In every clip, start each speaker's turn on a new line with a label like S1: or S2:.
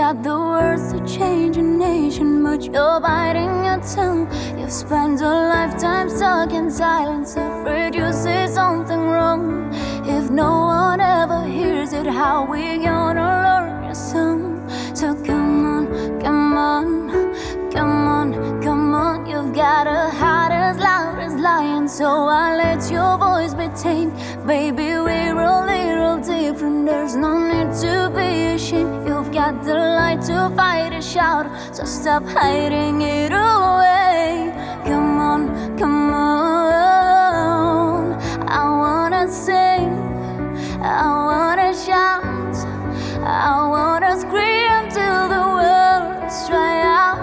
S1: got the words to change a nation, but you're biting your tongue. You've spent a lifetime stuck in silence, afraid you say something wrong. If no one ever hears it, how we gonna learn your song? So come on, come on, come on, come on. You've got a heart as loud as lion, so I let your voice be tamed. Baby, we're a little different, there's no need to be ashamed. You've got the light to fight a shadow, so stop hiding it away. Come on, come on. I wanna sing, I wanna shout, I wanna scream till the words dry out.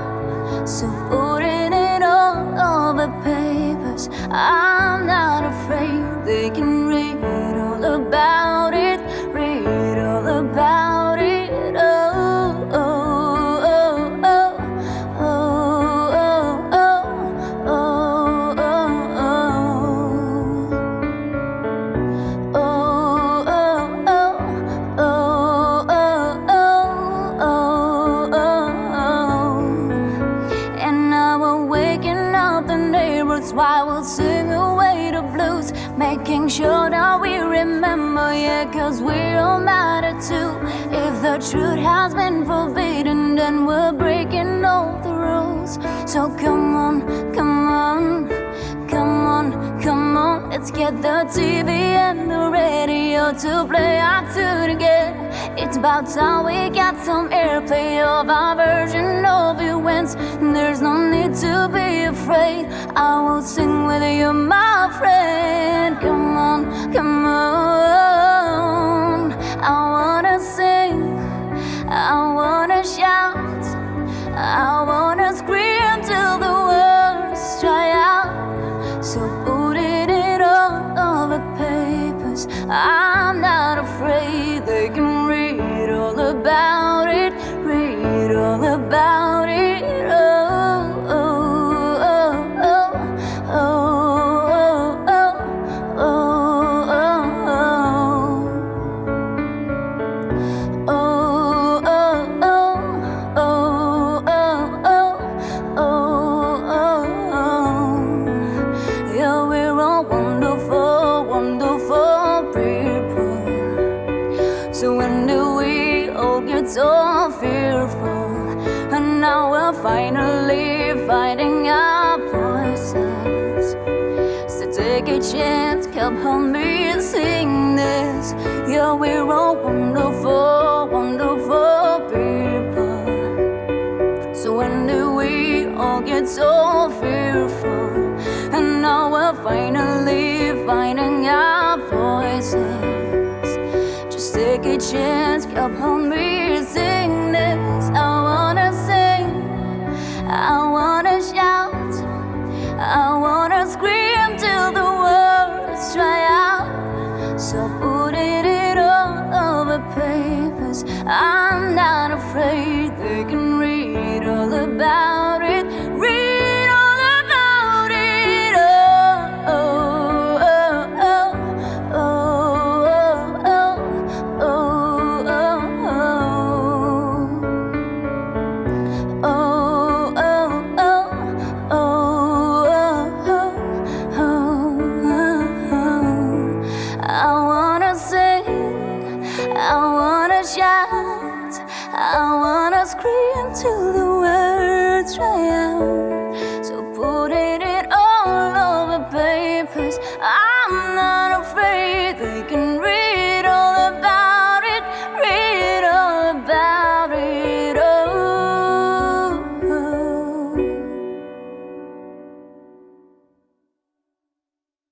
S1: So putting it all over papers, I'm not afraid. They can read all about it, read all about it. Oh, oh, oh, oh, oh, oh, oh, oh, oh, oh, oh. And now we're waking up the neighbors while we'll sing away the blues, making sure that we remember, yeah, 'cause we all matter too. If the truth has been forbidden, then we're breaking all the rules. So come on, come on, come on, come on. Let's get the TV and the radio to play our tune again. It's about time we got some airplay of our version of events. There's no need to be afraid, I will sing with you, my friend. Come on, come on. I wanna sing, I wanna shout, I wanna scream till the words dry out. So putting it all over papers, I'm not afraid. They can read all about it, read all about it. Oh, oh, oh, oh, oh, oh, oh, oh, oh, oh, oh. Yeah, we're all wonderful, wonderful people. So when do we all get so fearful? And now we're finally finding our voices. So take a chance, come help me sing this. Yeah, we're all wonderful, wonderful people. So when do we all get so fearful? And now we're finally finding our voices. Just take a chance, come help me